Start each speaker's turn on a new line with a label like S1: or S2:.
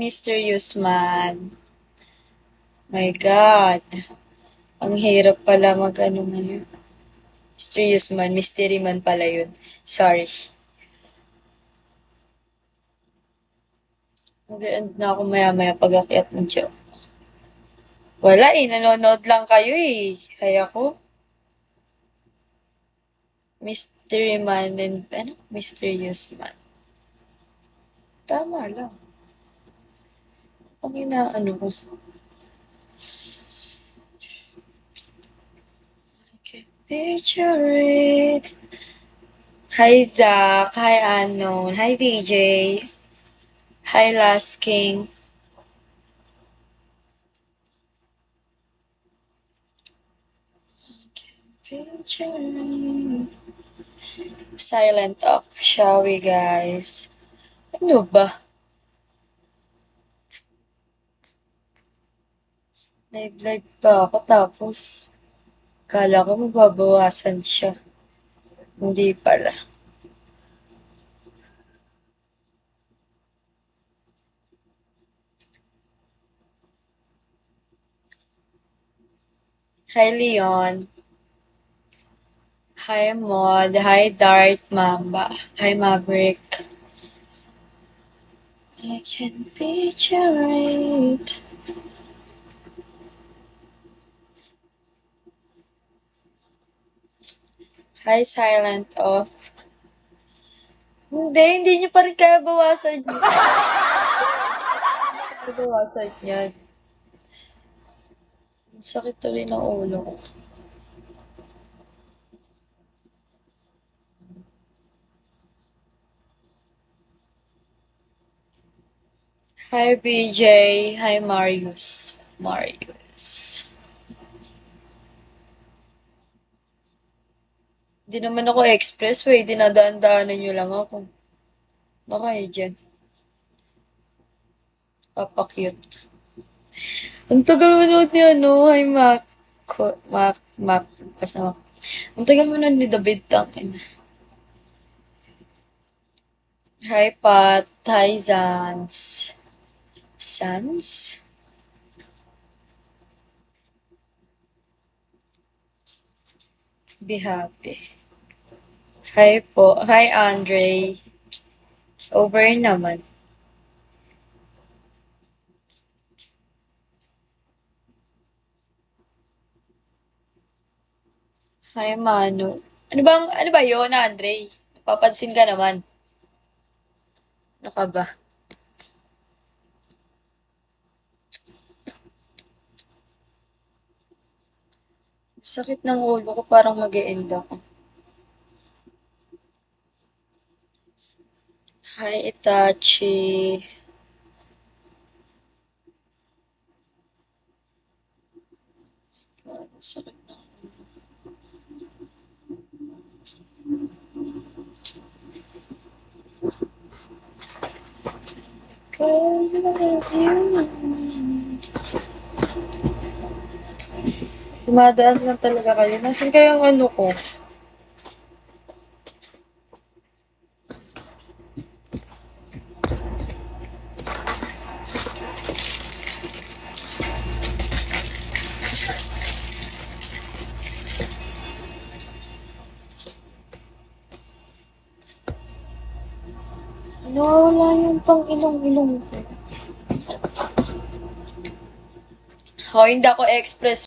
S1: Mysterious man. My God. Ang hirap pala mag-ano ngayon. Mysterious man. Mystery man pala yun. Sorry. Mag-end na ako maya-maya pag-akyat ng tiyo. Wala eh. Nanonood lang kayo eh. Kaya ko. Mystery man and ano? Mysterious man. Tama lang. Ang inaano ko. Okay. Picture it. Hi Zach. Hi Unknown. Hi DJ. Hi Last King. Picture silent off, shall we guys? Ano ba? Live pa ako tapos kala ko mababawasan siya. Hindi pala. Hi Leon. Hi Mod. Hi Dart Mamba. Hi Maverick. I can picture it. Hi Silent Off. Hindi niyo pa rin kaya bawasan yun. Bawasan yan. Sakit tuloy ng ulo ko. Hi BJ. Hi Marius. Marius. Di naman ako expressway. Dinadaan-daanan nyo lang ako. Nakayo dyan. Papa-cute. Ang tagal manood ni ano. Hi Mac. Mac. Basta Mac. Ang tagal manood ni David Tangin. Hi Pat. Hi Zans. Sans? Be happy. Hi po. Hi Andre. Over naman. Hi Manu. Ano ba yun, Andre? Papansin ka naman. Ano ka ba? Sakit ng ulo ko, parang mag-e-end ako. Hi, Itachi. Sakit na. Cause I love you. Dumadaan lang talaga kayo. Nasaan kayong ano ko? Nawawala yung pang ilong-ilong ko. Hindi ako express